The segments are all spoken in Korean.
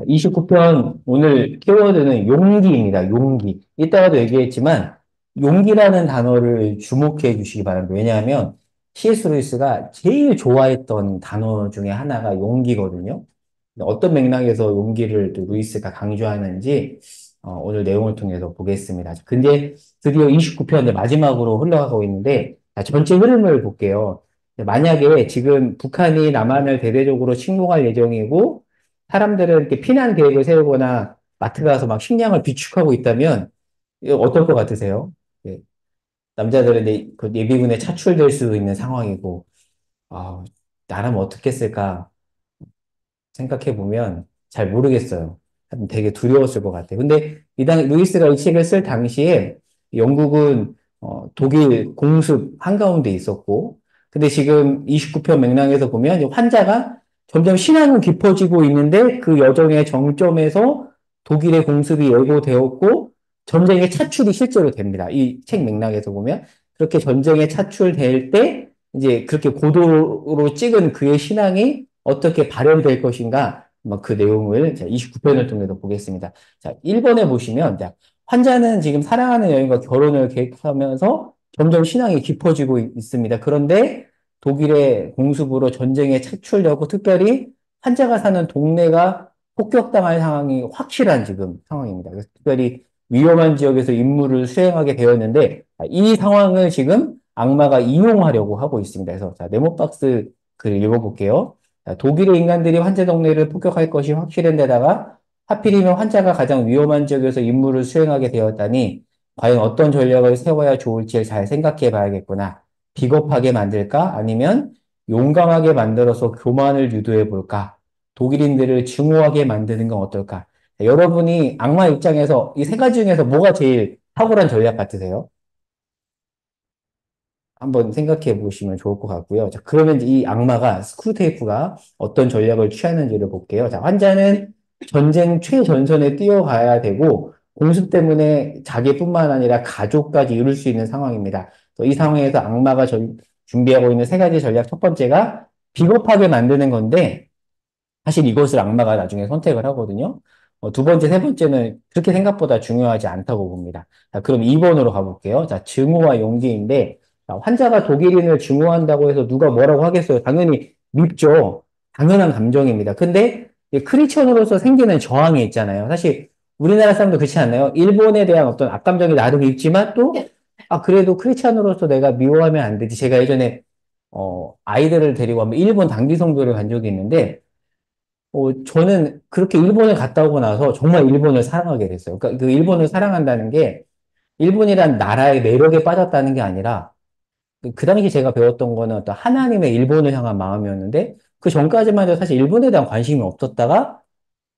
29편 오늘 키워드는 용기입니다. 용기. 이따가도 얘기했지만 용기라는 단어를 주목해 주시기 바랍니다. 왜냐하면 C.S. 루이스가 제일 좋아했던 단어 중에 하나가 용기거든요. 어떤 맥락에서 용기를 또 루이스가 강조하는지 오늘 내용을 통해서 보겠습니다. 근데 드디어 29편의 마지막으로 흘러가고 있는데 전체 흐름을 볼게요. 만약에 지금 북한이 남한을 대대적으로 침공할 예정이고 사람들은 이렇게 피난 계획을 세우거나 마트 가서 막 식량을 비축하고 있다면 이거 어떨 것 같으세요? 예, 남자들은 이제 그 예비군에 차출될 수 있는 상황이고 아, 나라면 어떻게 했을까 생각해 보면 잘 모르겠어요. 하여튼 되게 두려웠을 것 같아요. 근데 루이스가 이 책을 쓸 당시에 영국은 독일 공습 한가운데 있었고, 근데 지금 29편 맥락에서 보면 환자가 점점 신앙은 깊어지고 있는데 그 여정의 정점에서 독일의 공습이 예고되었고 전쟁의 차출이 실제로 됩니다. 이 책 맥락에서 보면 그렇게 전쟁에 차출될 때 이제 그렇게 고도로 찍은 그의 신앙이 어떻게 발현될 것인가, 뭐 그 내용을 29편을 통해서 보겠습니다. 자, 1번에 보시면, 자, 환자는 지금 사랑하는 여인과 결혼을 계획하면서 점점 신앙이 깊어지고 있습니다. 그런데 독일의 공습으로 전쟁에 차출되고 특별히 환자가 사는 동네가 폭격당할 상황이 확실한 지금 상황입니다. 그래서 특별히 위험한 지역에서 임무를 수행하게 되었는데 이 상황을 지금 악마가 이용하려고 하고 있습니다. 그래서 자, 네모박스 글 읽어볼게요. 자, 독일의 인간들이 환자 동네를 폭격할 것이 확실한 데다가 하필이면 환자가 가장 위험한 지역에서 임무를 수행하게 되었다니 과연 어떤 전략을 세워야 좋을지 잘 생각해 봐야겠구나. 비겁하게 만들까? 아니면 용감하게 만들어서 교만을 유도해 볼까? 독일인들을 증오하게 만드는 건 어떨까? 자, 여러분이 악마 입장에서 이 세 가지 중에서 뭐가 제일 탁월한 전략 같으세요? 한번 생각해 보시면 좋을 것 같고요. 자, 그러면 이 악마가, 스크루테이프가 어떤 전략을 취하는지를 볼게요. 자, 환자는 전쟁 최전선에 뛰어가야 되고, 공습 때문에 자기뿐만 아니라 가족까지 이룰 수 있는 상황입니다. 이 상황에서 악마가 준비하고 있는 세 가지 전략 첫 번째가 비겁하게 만드는 건데, 사실 이것을 악마가 나중에 선택을 하거든요. 두 번째, 세 번째는 그렇게 생각보다 중요하지 않다고 봅니다. 자, 그럼 2번으로 가볼게요. 자, 증오와 용기인데, 자, 환자가 독일인을 증오한다고 해서 누가 뭐라고 하겠어요? 당연히 밉죠. 당연한 감정입니다. 근데 크리스천으로서 생기는 저항이 있잖아요. 사실 우리나라 사람도 그렇지 않나요? 일본에 대한 어떤 악감정이 나름 있지만 또, 아, 그래도 크리스천으로서 내가 미워하면 안 되지. 제가 예전에, 아이들을 데리고 한번 일본 단기 성교를 간 적이 있는데, 저는 그렇게 일본을 갔다 오고 나서 정말 일본을 사랑하게 됐어요. 그러니까 그 일본을 사랑한다는 게 일본이란 나라의 매력에 빠졌다는 게 아니라 그 당시 제가 배웠던 거는 어떤 하나님의 일본을 향한 마음이었는데 그 전까지만 해도 사실 일본에 대한 관심이 없었다가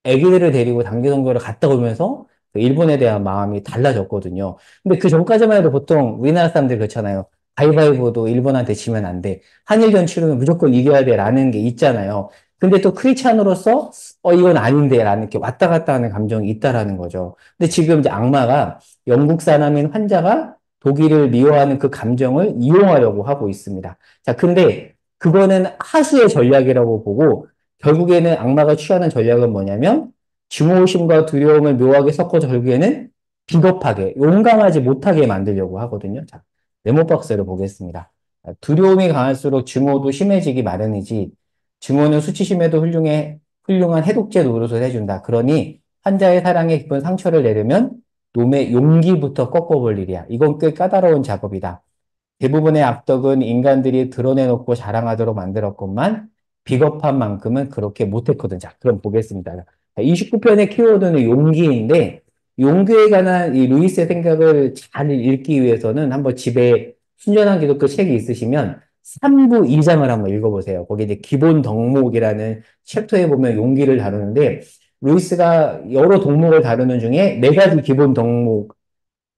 애기들을 데리고 단기 선교를 갔다 오면서 그 일본에 대한 마음이 달라졌거든요. 근데 그 전까지만 해도 보통 우리나라 사람들 그렇잖아요. 가위바위보도 일본한테 지면 안 돼. 한일전 치르면 무조건 이겨야 돼라는 게 있잖아요. 근데 또 크리스찬으로서 이건 아닌데라는 이렇게 왔다 갔다 하는 감정이 있다라는 거죠. 근데 지금 이제 악마가 영국 사람인 환자가 독일을 미워하는 그 감정을 이용하려고 하고 있습니다. 자, 근데 그거는 하수의 전략이라고 보고 결국에는 악마가 취하는 전략은 뭐냐면 증오심과 두려움을 묘하게 섞어서 결국에는 비겁하게, 용감하지 못하게 만들려고 하거든요. 자, 네모박스를 보겠습니다. 두려움이 강할수록 증오도 심해지기 마련이지 증오는 수치심에도 훌륭한 해독제 노릇을 해준다. 그러니 환자의 사랑에 깊은 상처를 내려면 놈의 용기부터 꺾어볼 일이야. 이건 꽤 까다로운 작업이다. 대부분의 악덕은 인간들이 드러내놓고 자랑하도록 만들었건만 비겁한 만큼은 그렇게 못했거든. 자, 그럼 보겠습니다. 29편의 키워드는 용기인데 용기에 관한 이 루이스의 생각을 잘 읽기 위해서는 한번 집에 순전한 기독교 책이 있으시면 3부 2장을 한번 읽어보세요. 거기 이제 기본 덕목이라는 챕터에 보면 용기를 다루는데 루이스가 여러 덕목을 다루는 중에 네 가지 기본 덕목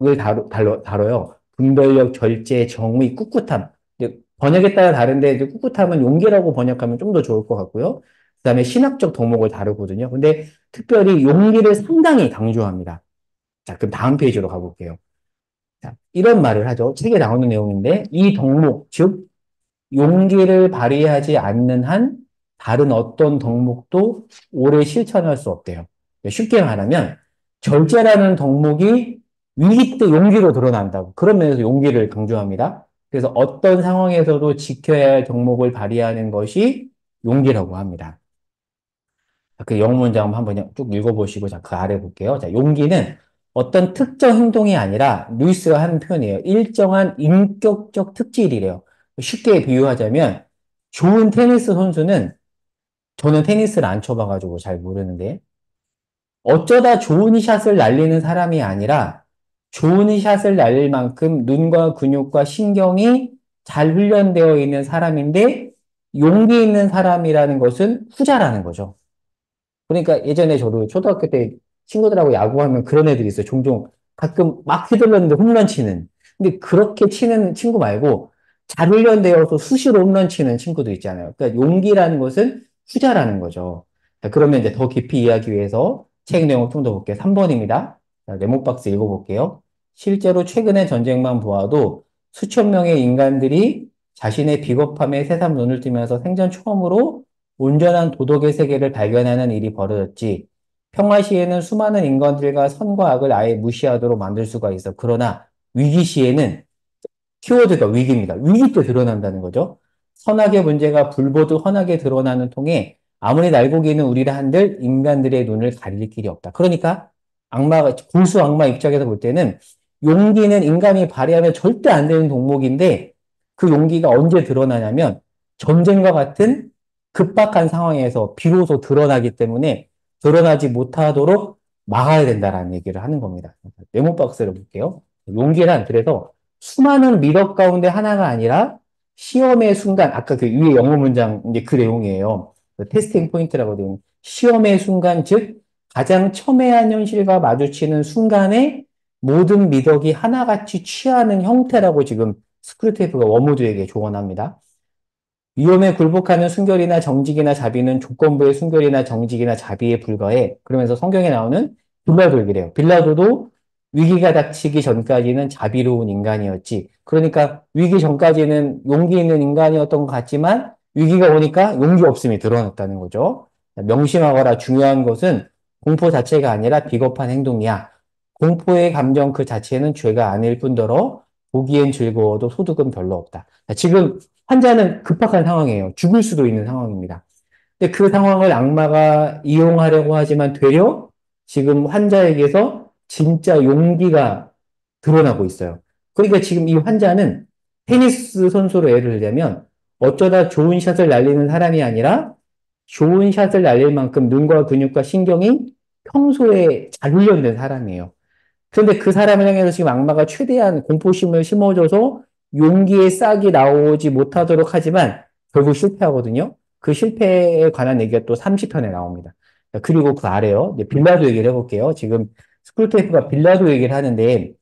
을 다뤄요. 분별력, 절제, 정의, 꿋꿋함. 이제 번역에 따라 다른데 이제 꿋꿋함은 용기라고 번역하면 좀 더 좋을 것 같고요. 그다음에 신학적 덕목을 다루거든요. 근데 특별히 용기를 상당히 강조합니다. 자, 그럼 다음 페이지로 가볼게요. 자, 이런 말을 하죠. 책에 나오는 내용인데 이 덕목, 즉 용기를 발휘하지 않는 한 다른 어떤 덕목도 오래 실천할 수 없대요. 쉽게 말하면 절제라는 덕목이 위기 때 용기로 드러난다고. 그런 면에서 용기를 강조합니다. 그래서 어떤 상황에서도 지켜야 할 덕목을 발휘하는 것이 용기라고 합니다. 그 영어 문장 한번 쭉 읽어보시고, 자, 그 아래 볼게요. 자, 용기는 어떤 특정 행동이 아니라, 루이스가 하는 표현이에요. 일정한 인격적 특질이래요. 쉽게 비유하자면, 좋은 테니스 선수는, 저는 테니스를 안 쳐봐가지고 잘 모르는데, 어쩌다 좋은 샷을 날리는 사람이 아니라, 좋은 샷을 날릴 만큼 눈과 근육과 신경이 잘 훈련되어 있는 사람인데, 용기 있는 사람이라는 것은 후자라는 거죠. 그러니까 예전에 저도 초등학교 때 친구들하고 야구하면 그런 애들이 있어요. 종종 가끔 막 휘둘렀는데 홈런 치는. 근데 그렇게 치는 친구 말고 잘 훈련되어서 수시로 홈런 치는 친구도 있잖아요. 그러니까 용기라는 것은 후자라는 거죠. 자, 그러면 이제 더 깊이 이해하기 위해서 책 내용을 좀 더 볼게요. 3번입니다. 네모박스 읽어볼게요. 실제로 최근의 전쟁만 보아도 수천 명의 인간들이 자신의 비겁함에 새삼 눈을 뜨면서 생전 처음으로 온전한 도덕의 세계를 발견하는 일이 벌어졌지. 평화 시에는 수많은 인간들과 선과 악을 아예 무시하도록 만들 수가 있어. 그러나 위기 시에는 키워드가 위기입니다. 위기 때 드러난다는 거죠. 선악의 문제가 불보듯 훤하게 드러나는 통에 아무리 날고기는 우리라 한들 인간들의 눈을 가릴 길이 없다. 그러니까 악마가 골수 악마 입장에서 볼 때는 용기는 인간이 발휘하면 절대 안 되는 덕목인데 그 용기가 언제 드러나냐면 전쟁과 같은 급박한 상황에서 비로소 드러나기 때문에 드러나지 못하도록 막아야 된다라는 얘기를 하는 겁니다. 네모 박스를 볼게요. 용기란 그래서 수많은 미덕 가운데 하나가 아니라 시험의 순간, 아까 그 위에 영어 문장, 이제 그 내용이에요. 그 테스팅 포인트라고 되어 있는 시험의 순간, 즉, 가장 첨예한 현실과 마주치는 순간에 모든 미덕이 하나같이 취하는 형태라고 지금 스크루테이프가 워무드에게 조언합니다. 위험에 굴복하는 순결이나 정직이나 자비는 조건부의 순결이나 정직이나 자비에 불과해. 그러면서 성경에 나오는 빌라도 얘기래요. 빌라도도 위기가 닥치기 전까지는 자비로운 인간이었지. 그러니까 위기 전까지는 용기 있는 인간이었던 것 같지만 위기가 오니까 용기 없음이 드러났다는 거죠. 명심하거라. 중요한 것은 공포 자체가 아니라 비겁한 행동이야. 공포의 감정 그 자체는 죄가 아닐 뿐더러 보기엔 즐거워도 소득은 별로 없다. 지금 환자는 급박한 상황이에요. 죽을 수도 있는 상황입니다. 근데 그 상황을 악마가 이용하려고 하지만 되려 지금 환자에게서 진짜 용기가 드러나고 있어요. 그러니까 지금 이 환자는 테니스 선수로 예를 들자면 어쩌다 좋은 샷을 날리는 사람이 아니라 좋은 샷을 날릴 만큼 눈과 근육과 신경이 평소에 잘 훈련된 사람이에요. 그런데 그 사람을 향해서 지금 악마가 최대한 공포심을 심어줘서 용기의 싹이 나오지 못하도록 하지만 결국 실패하거든요. 그 실패에 관한 얘기가 또 30편에 나옵니다. 그리고 그 아래요. 이제 빌라도 얘기를 해볼게요. 지금 스쿨테이프가 빌라도 얘기를 하는데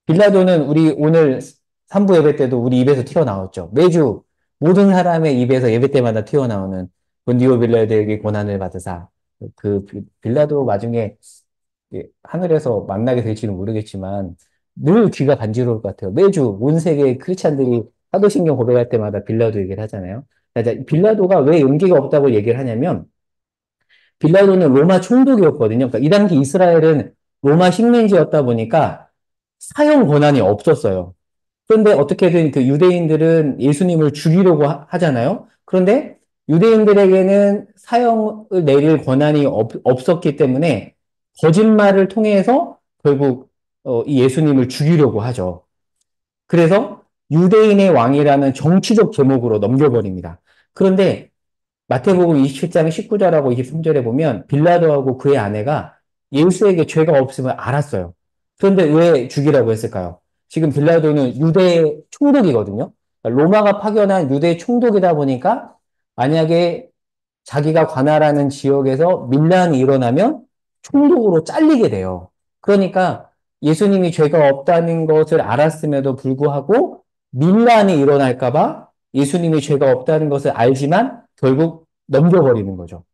빌라도는 우리 오늘 3부 예배 때도 우리 입에서 튀어나왔죠. 매주 모든 사람의 입에서 예배 때마다 튀어나오는 본디오 빌라도에게 고난을 받으사 그 빌라도 나중에 하늘에서 만나게 될지는 모르겠지만 늘 귀가 간지러울 것 같아요. 매주 온 세계 크리스찬들이 사도신경 고백할 때마다 빌라도 얘기를 하잖아요. 빌라도가 왜 용기가 없다고 얘기를 하냐면 빌라도는 로마 총독이었거든요. 그러니까 이 당시 이스라엘은 로마 식민지였다 보니까 사형 권한이 없었어요. 그런데 어떻게든 그 유대인들은 예수님을 죽이려고 잖아요 그런데 유대인들에게는 사형을 내릴 권한이 없었기 때문에 거짓말을 통해서 결국 이 예수님을 죽이려고 하죠. 그래서 유대인의 왕이라는 정치적 제목으로 넘겨버립니다. 그런데 마태복음 27장 19절하고 23절에 보면 빌라도하고 그의 아내가 예수에게 죄가 없음을 알았어요. 그런데 왜 죽이라고 했을까요? 지금 빌라도는 유대 총독이거든요. 그러니까 로마가 파견한 유대 총독이다 보니까 만약에 자기가 관할하는 지역에서 밀란이 일어나면 총독으로 잘리게 돼요. 그러니까 예수님이 죄가 없다는 것을 알았음에도 불구하고 밀란이 일어날까봐 예수님이 죄가 없다는 것을 알지만 결국 넘겨버리는 거죠.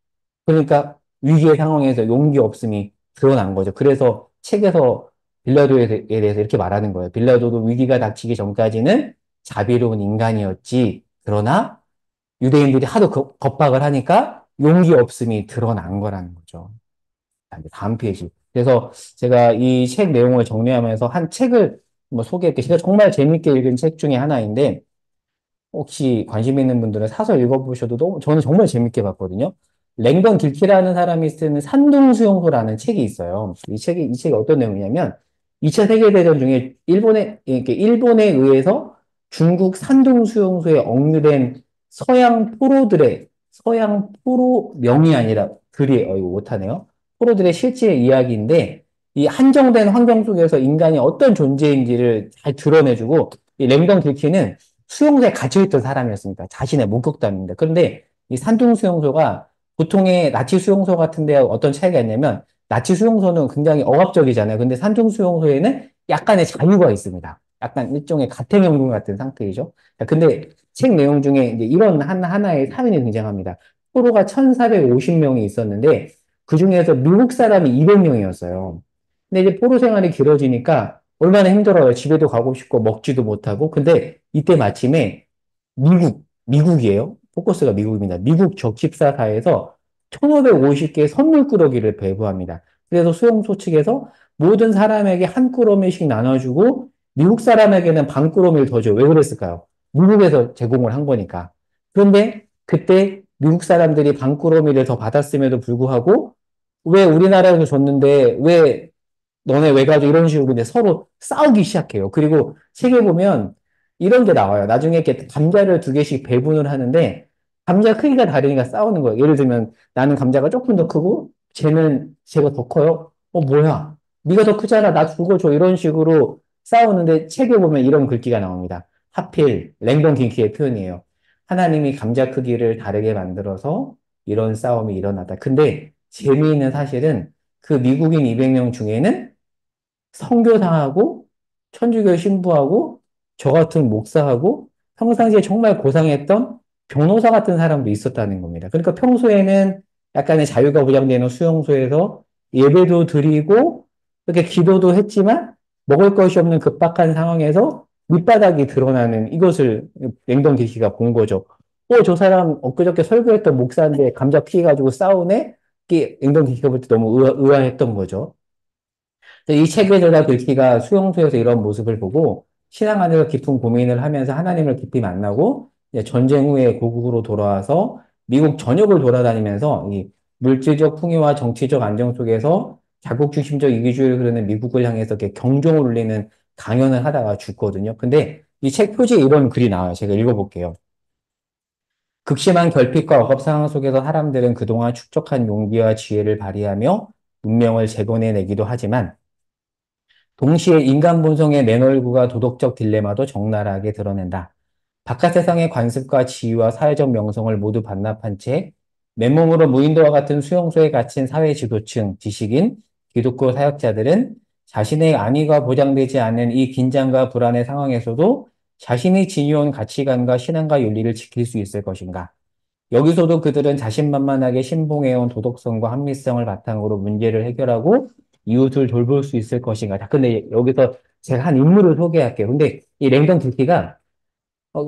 그러니까 위기의 상황에서 용기 없음이 드러난 거죠. 그래서 책에서 빌라도에 대해서 이렇게 말하는 거예요. 빌라도도 위기가 닥치기 전까지는 자비로운 인간이었지. 그러나 유대인들이 하도 겁박을 하니까 용기 없음이 드러난 거라는 거죠. 다음 페이지. 그래서 제가 이 책 내용을 정리하면서 한 책을 뭐 소개할게요. 제가 정말 재밌게 읽은 책 중에 하나인데, 혹시 관심 있는 분들은 사서 읽어보셔도 너무, 저는 정말 재밌게 봤거든요. 랭던 길키라는 사람이 쓰는 산둥수용소라는 책이 있어요. 이 책이 어떤 내용이냐면, 2차 세계대전 중에 일본에 의해서 중국 산둥수용소에 억류된 서양 포로 명이 아니라, 이거 못하네요. 포로들의 실제 이야기인데, 이 한정된 환경 속에서 인간이 어떤 존재인지를 잘 드러내주고, 이 랭던 길키는 수용소에 갇혀있던 사람이었습니다. 자신의 목격담입니다. 그런데 이 산둥 수용소가 보통의 나치 수용소 같은 데 어떤 차이가 있냐면 나치 수용소는 굉장히 억압적이잖아요. 근데 산둥 수용소에는 약간의 자유가 있습니다. 약간 일종의 가택연금 같은 상태이죠. 자, 근데 책 내용 중에 이제 이런 하나의 사연이 등장합니다. 포로가 1,450명이 있었는데 그 중에서 미국 사람이 200명이었어요. 근데 이제 포로 생활이 길어지니까 얼마나 힘들어요. 집에도 가고 싶고 먹지도 못하고. 근데 이때 마침에 미국이에요. 포커스가 미국입니다. 미국 적십사사에서 1,550개의 선물 꾸러기를 배부합니다. 그래서 수용소 측에서 모든 사람에게 한 꾸러미씩 나눠주고 미국 사람에게는 반 꾸러미를 더 줘요. 왜 그랬을까요? 미국에서 제공을 한 거니까. 그런데 그때 미국 사람들이 반 꾸러미를 더 받았음에도 불구하고 왜 우리나라에서 줬는데 왜 너네 왜 가져? 이런 식으로 이제 서로 싸우기 시작해요. 그리고 책에 보면 이런 게 나와요. 나중에 이렇게 감자를 두 개씩 배분을 하는데 감자 크기가 다르니까 싸우는 거예요. 예를 들면 나는 감자가 조금 더 크고 제가 더 커요. 뭐야? 네가 더 크잖아. 나 그거 줘. 이런 식으로 싸우는데 책에 보면 이런 글귀가 나옵니다. 하필 랭동 킹키의 표현이에요. 하나님이 감자 크기를 다르게 만들어서 이런 싸움이 일어났다. 근데 재미있는 사실은 그 미국인 200명 중에는 선교사하고 천주교 신부하고 저 같은 목사하고 평상시에 정말 고상했던 변호사 같은 사람도 있었다는 겁니다. 그러니까 평소에는 약간의 자유가 보장되는 수용소에서 예배도 드리고 이렇게 기도도 했지만 먹을 것이 없는 급박한 상황에서 밑바닥이 드러나는 이것을 랭던 계시가 본 거죠. 저 사람 엊그저께 설교했던 목사인데 감자 피해가지고 싸우네? 이게 랭던 계시가 볼 때 너무 의아했던 거죠. 이 책의 저자 글귀가 수용소에서 이런 모습을 보고 신앙 안에서 깊은 고민을 하면서 하나님을 깊이 만나고 이제 전쟁 후에 고국으로 돌아와서 미국 전역을 돌아다니면서 이 물질적 풍요와 정치적 안정 속에서 자국중심적 이기주의를 흐르는 미국을 향해서 이렇게 경종을 울리는 강연을 하다가 죽거든요. 근데 이 책 표지에 이런 글이 나와요. 제가 읽어볼게요. 극심한 결핍과 억압 상황 속에서 사람들은 그동안 축적한 용기와 지혜를 발휘하며 문명을 재건해내기도 하지만 동시에 인간 본성의 맨얼구가 도덕적 딜레마도 적나라하게 드러낸다. 바깥 세상의 관습과 지위와 사회적 명성을 모두 반납한 채 맨몸으로 무인도와 같은 수용소에 갇힌 사회 지도층, 지식인, 기독교 사역자들은 자신의 안위가 보장되지 않는 이 긴장과 불안의 상황에서도 자신이 지니온 가치관과 신앙과 윤리를 지킬 수 있을 것인가? 여기서도 그들은 자신만만하게 신봉해온 도덕성과 합리성을 바탕으로 문제를 해결하고 이웃을 돌볼 수 있을 것인가. 자, 근데 여기서 제가 한 인물을 소개할게요. 근데 이 랭던 킬키가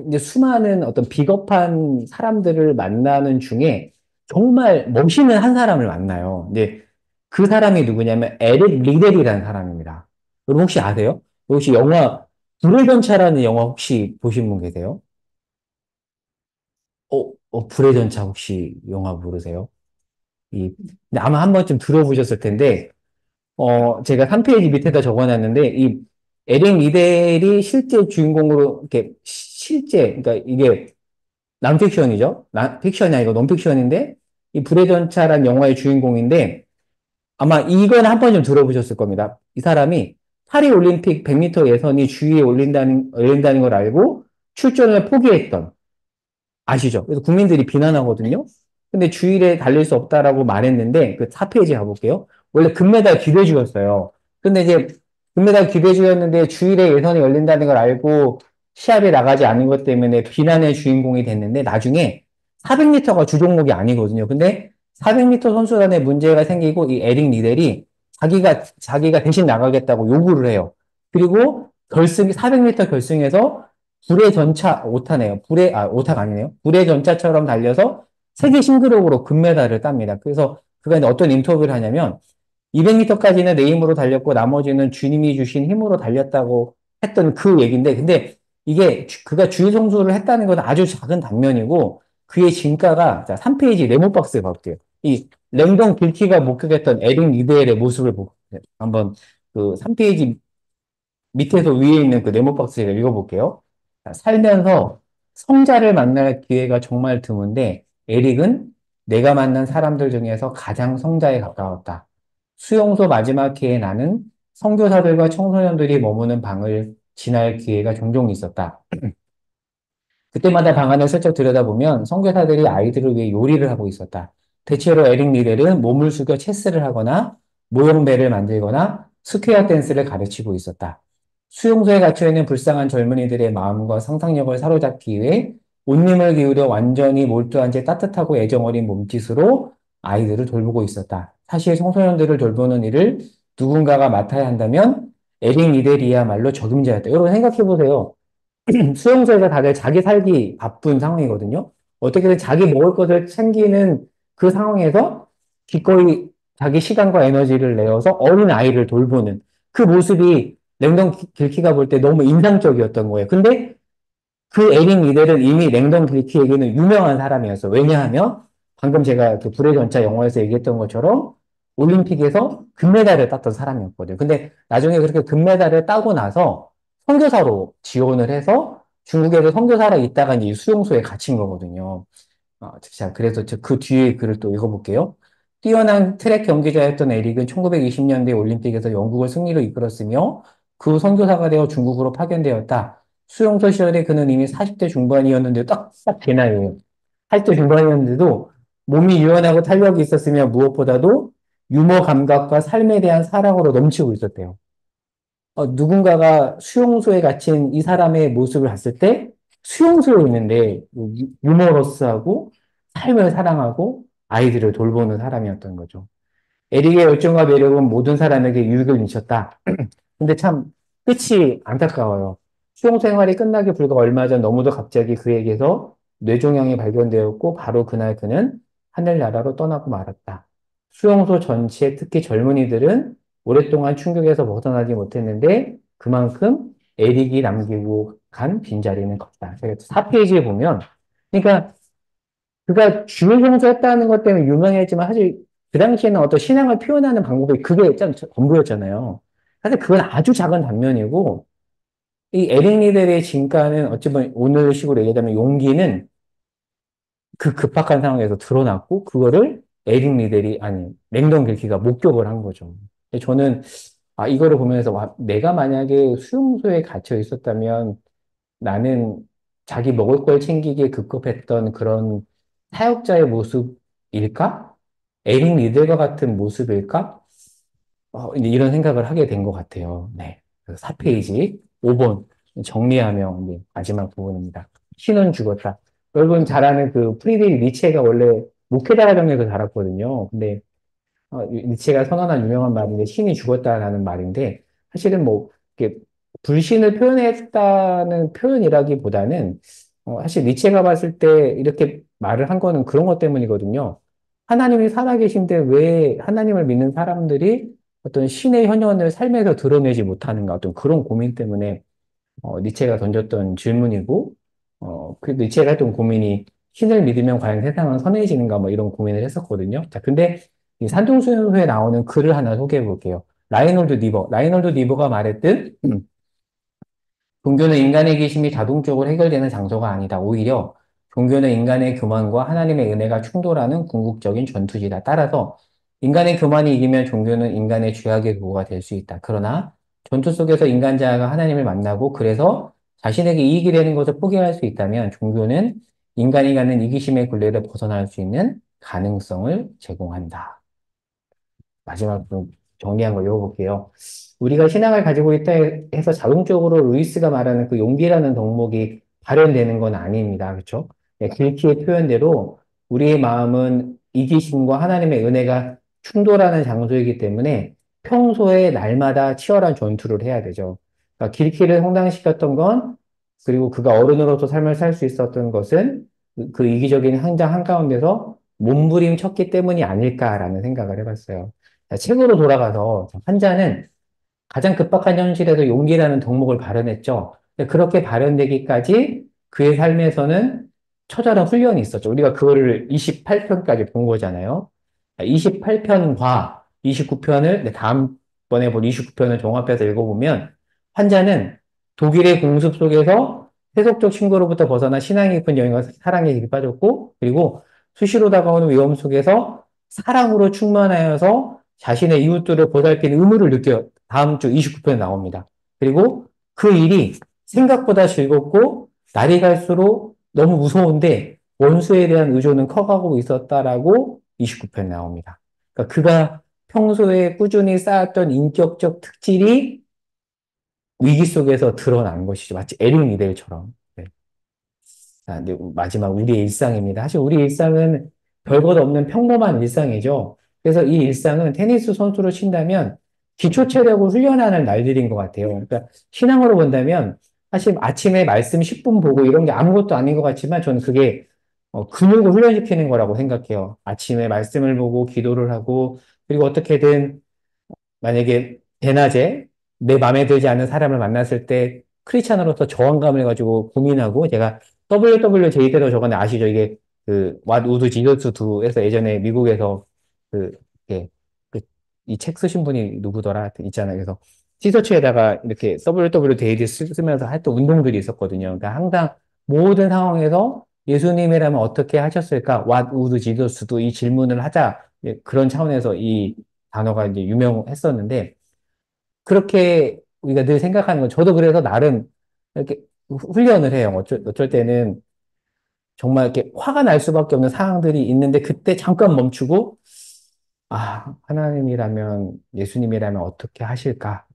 이제 수많은 어떤 비겁한 사람들을 만나는 중에 정말 멋있는 한 사람을 만나요. 근데 그 사람이 누구냐면 에릭 리델이라는 사람입니다. 여러분 혹시 아세요? 혹시 영화 불의 전차라는 영화 혹시 보신 분 계세요? 불의 전차 혹시 영화 모르세요? 근데 아마 한 번쯤 들어보셨을 텐데, 제가 3페이지 밑에다 적어놨는데, 이 에릭 리델이 실제 주인공으로, 이렇게, 그러니까 이게 넌픽션이죠? 픽션이 아니고 논픽션인데, 이 불의 전차란 영화의 주인공인데, 아마 이건 한 번쯤 들어보셨을 겁니다. 이 사람이 파리 올림픽 100m 예선이 주위에 올린다는 걸 알고 출전을 포기했던, 아시죠? 그래서 국민들이 비난하거든요. 근데 주일에 달릴 수 없다라고 말했는데 그 4페이지 가볼게요. 원래 금메달 기대주였어요. 근데 이제 금메달 기대주였는데 주일에 예선이 열린다는 걸 알고 시합에 나가지 않은 것 때문에 비난의 주인공이 됐는데 나중에 400m가 주 종목이 아니거든요. 근데 400m 선수단에 문제가 생기고 이 에릭 리델이 자기가 대신 나가겠다고 요구를 해요. 그리고 400m 결승에서 불의 전차, 오타네요. 오타가 아니네요. 불의 전차처럼 달려서 세계 신기록으로 금메달을 땁니다. 그래서 그가 이제 어떤 인터뷰를 하냐면, 200m까지는 내 힘으로 달렸고 나머지는 주님이 주신 힘으로 달렸다고 했던 그 얘기인데 근데 이게 그가 주의 성수를 했다는 건 아주 작은 단면이고 그의 진가가 자, 3페이지 네모 박스에 볼게요. 이 랭던 길티가 목격했던 에릭 리델의 모습을 한번 그 3페이지 밑에서 위에 있는 그 네모 박스에 읽어볼게요. 자, 살면서 성자를 만날 기회가 정말 드문데 에릭은 내가 만난 사람들 중에서 가장 성자에 가까웠다. 수용소 마지막 해에 나는 선교사들과 청소년들이 머무는 방을 지날 기회가 종종 있었다. 그때마다 방안을 슬쩍 들여다보면 선교사들이 아이들을 위해 요리를 하고 있었다. 대체로 에릭 리델은 몸을 숙여 체스를 하거나 모형배를 만들거나 스퀘어 댄스를 가르치고 있었다. 수용소에 갇혀 있는 불쌍한 젊은이들의 마음과 상상력을 사로잡기 위해 온 힘을 기울여 완전히 몰두한 채 따뜻하고 애정어린 몸짓으로 아이들을 돌보고 있었다. 사실 청소년들을 돌보는 일을 누군가가 맡아야 한다면 에릭 리델이야말로 적임자였다. 여러분 생각해 보세요. 수용소에서 다들 자기 살기 바쁜 상황이거든요. 어떻게든 자기 먹을 것을 챙기는 그 상황에서 기꺼이 자기 시간과 에너지를 내어서 어린 아이를 돌보는 그 모습이 랭던 길키가 볼 때 너무 인상적이었던 거예요. 근데 그 에릭 리델은 이미 랭던 길키에게는 유명한 사람이었어. 왜냐하면 방금 제가 그 불의 전차 영화에서 얘기했던 것처럼 올림픽에서 금메달을 땄던 사람이었거든요. 근데 나중에 그렇게 금메달을 따고 나서 선교사로 지원을 해서 중국에서 선교사로 있다가 이제 수용소에 갇힌 거거든요. 자, 그래서 그 뒤에 글을 또 읽어볼게요. 뛰어난 트랙 경기자였던 에릭은 1920년대 올림픽에서 영국을 승리로 이끌었으며 그 선교사가 되어 중국으로 파견되었다. 수용소 시절에 그는 이미 40대 중반이었는데 딱 제 나이에요. 40대 중반이었는데도 몸이 유연하고 탄력이 있었으며 무엇보다도 유머 감각과 삶에 대한 사랑으로 넘치고 있었대요. 누군가가 수용소에 갇힌 이 사람의 모습을 봤을 때 수용소에 있는데 유머러스하고 삶을 사랑하고 아이들을 돌보는 사람이었던 거죠. 에릭의 열정과 매력은 모든 사람에게 유익을 미쳤다. 근데 참 끝이 안타까워요. 수용 생활이 끝나기 불과 얼마 전 너무도 갑자기 그에게서 뇌종양이 발견되었고 바로 그날 그는 하늘나라로 떠나고 말았다. 수용소 전체 특히 젊은이들은 오랫동안 충격에서 벗어나지 못했는데 그만큼 에릭이 남기고 간 빈자리는 컸다. 제가 4페이지에 보면 그러니까 그가 주일 성수했다는 것 때문에 유명했지만 사실 그 당시에는 어떤 신앙을 표현하는 방법이 그게 참 전부였잖아요. 사실 그건 아주 작은 단면이고 이 에릭 리델의 진가는 어찌 보면 오늘 식으로 얘기하자면 용기는 그 급박한 상황에서 드러났고 그거를 에릭 리델이 아니 랭던 길키가 목격을 한 거죠. 근데 저는 이거를 보면서 와, 내가 만약에 수용소에 갇혀 있었다면 나는 자기 먹을 걸 챙기기에 급급했던 그런 사역자의 모습일까? 에릭 리들과 같은 모습일까? 이제 이런 생각을 하게 된 것 같아요. 네. 4페이지, 5번. 정리하면 이제 마지막 부분입니다. 신은 죽었다. 여러분 잘 아는 그 프리드리히 니체가 원래 목회자 가정에서 자랐거든요. 근데 니체가 선언한 유명한 말인데 신이 죽었다라는 말인데 사실은 뭐 이렇게 불신을 표현했다는 표현이라기보다는 사실 니체가 봤을 때 이렇게 말을 한 거는 그런 것 때문이거든요. 하나님이 살아계신데 왜 하나님을 믿는 사람들이 어떤 신의 현현을 삶에서 드러내지 못하는가 어떤 그런 고민 때문에 니체가 던졌던 질문이고 그 니체가 했던 고민이 신을 믿으면 과연 세상은 선해지는가 뭐 이런 고민을 했었거든요. 자, 근데 이 산동수요소에 나오는 글을 하나 소개해 볼게요. 라이놀드 니버가 말했듯 종교는 인간의 기심이 자동적으로 해결되는 장소가 아니다. 오히려 종교는 인간의 교만과 하나님의 은혜가 충돌하는 궁극적인 전투지다. 따라서 인간의 교만이 이기면 종교는 인간의 죄악의 도구가 될 수 있다. 그러나 전투 속에서 인간 자아가 하나님을 만나고 그래서 자신에게 이익이 되는 것을 포기할 수 있다면 종교는 인간이 갖는 이기심의 굴레를 벗어날 수 있는 가능성을 제공한다. 마지막으로 정리한 걸 읽어볼게요. 우리가 신앙을 가지고 있다 해서 자동적으로 루이스가 말하는 그 용기라는 덕목이 발현되는 건 아닙니다. 그렇죠? 네, 길키의 표현대로 우리의 마음은 이기심과 하나님의 은혜가 충돌하는 장소이기 때문에 평소에 날마다 치열한 전투를 해야 되죠. 그러니까 길키를 성장시켰던 건 그리고 그가 어른으로서 삶을 살 수 있었던 것은 그 이기적인 환장 한가운데서 몸부림쳤기 때문이 아닐까라는 생각을 해봤어요. 자, 책으로 돌아가서 환자는 가장 급박한 현실에서 용기라는 덕목을 발현했죠. 근데 그렇게 발현되기까지 그의 삶에서는 처절한 훈련이 있었죠. 우리가 그거를 28편까지 본 거잖아요. 28편과 29편을 다음번에 볼 29편을 종합해서 읽어보면 환자는 독일의 공습 속에서 세속적 신고로부터 벗어나 신앙이 깊은 여인과 사랑에 깊이 빠졌고, 그리고 수시로 다가오는 위험 속에서 사랑으로 충만하여서 자신의 이웃들을 보살피는 의무를 느껴 다음 주 29편에 나옵니다. 그리고 그 일이 생각보다 즐겁고 날이 갈수록 너무 무서운데 원수에 대한 의존은 커가고 있었다라고 29편에 나옵니다. 그러니까 그가 평소에 꾸준히 쌓았던 인격적 특질이 위기 속에서 드러난 것이죠. 마치 에릭 니델처럼. 네. 자, 이제 마지막 우리의 일상입니다. 사실 우리 일상은 별것 없는 평범한 일상이죠. 그래서 이 일상은 테니스 선수로 친다면 기초 체력을 훈련하는 날들인 것 같아요. 그러니까 신앙으로 본다면 사실 아침에 말씀 10분 보고 이런 게 아무것도 아닌 것 같지만 저는 그게 근육을 훈련시키는 거라고 생각해요. 아침에 말씀을 보고 기도를 하고 그리고 어떻게든 만약에 대낮에 내 마음에 들지 않는 사람을 만났을 때 크리스찬으로서 저항감을 가지고 고민하고 제가 WWJ 때도 저번에 아시죠? 이게 그 What Would Jesus Do에서 예전에 미국에서 그 이렇게 이 책 쓰신 분이 누구더라 있잖아요. 그래서 티셔츠에다가 이렇게 WWJD 쓰면서 했던 운동들이 있었거든요. 그러니까 항상 모든 상황에서 예수님이라면 어떻게 하셨을까? What would Jesus do? 이 질문을 하자. 예, 그런 차원에서 이 단어가 이제 유명했었는데, 그렇게 우리가 늘 생각하는 건, 저도 그래서 나름 이렇게 훈련을 해요. 어쩔 때는 정말 이렇게 화가 날 수밖에 없는 상황들이 있는데, 그때 잠깐 멈추고, 아, 하나님이라면, 예수님이라면 어떻게 하실까?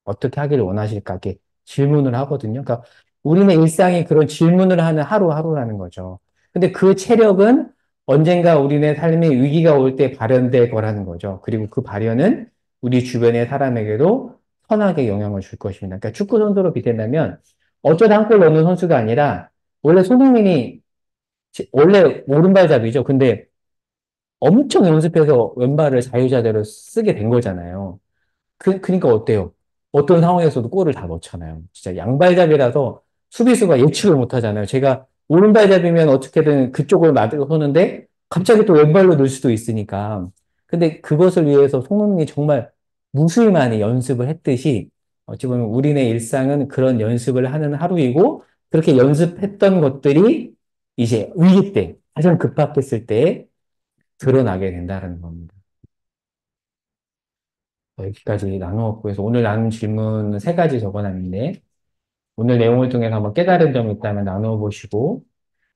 어떻게 하기를 원하실까? 이렇게 질문을 하거든요. 그러니까 우리는 일상이 그런 질문을 하는 하루하루라는 거죠. 근데 그 체력은 언젠가 우리네 삶에 위기가 올 때 발현될 거라는 거죠. 그리고 그 발현은 우리 주변의 사람에게도 선하게 영향을 줄 것입니다. 그러니까 축구 선수로 비댄다면 어쩌다 한 골 넣는 선수가 아니라 원래 손흥민이 원래 오른발잡이죠. 근데 엄청 연습해서 왼발을 자유자재로 쓰게 된 거잖아요. 그러니까 어때요? 어떤 상황에서도 골을 다 넣잖아요. 진짜 양발잡이라서 수비수가 예측을 못 하잖아요. 제가 오른발잡이면 어떻게든 그쪽을 맞고 서는데 갑자기 또 왼발로 넣을 수도 있으니까. 근데 그것을 위해서 손흥민이 정말 무수히 많이 연습을 했듯이 어찌 보면 우리네 일상은 그런 연습을 하는 하루이고 그렇게 연습했던 것들이 이제 위기 때, 가장 급박했을 때 드러나게 된다는 겁니다. 여기까지 나누었고, 그래서 오늘 나눈 질문 세 가지 적어놨는데, 오늘 내용을 통해서 한번 깨달은 점이 있다면 나누어 보시고,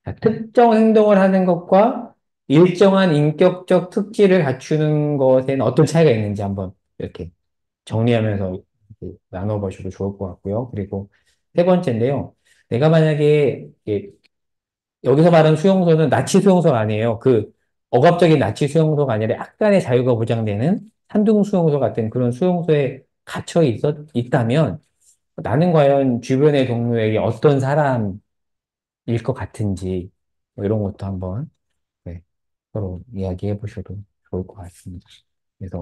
자, 특정 행동을 하는 것과 일정한 인격적 특질을 갖추는 것에는 어떤 차이가 있는지 한번 이렇게 정리하면서 이렇게 나눠 보셔도 좋을 것 같고요. 그리고 세 번째인데요. 내가 만약에 여기서 말하는 수용소는 나치 수용소가 아니에요. 그 억압적인 나치 수용소가 아니라 약간의 자유가 보장되는 산둥 수용소 같은 그런 수용소에 갇혀 있다면 나는 과연 주변의 동료에게 어떤 사람일 것 같은지 뭐 이런 것도 한번 네, 서로 이야기해 보셔도 좋을 것 같습니다. 그래서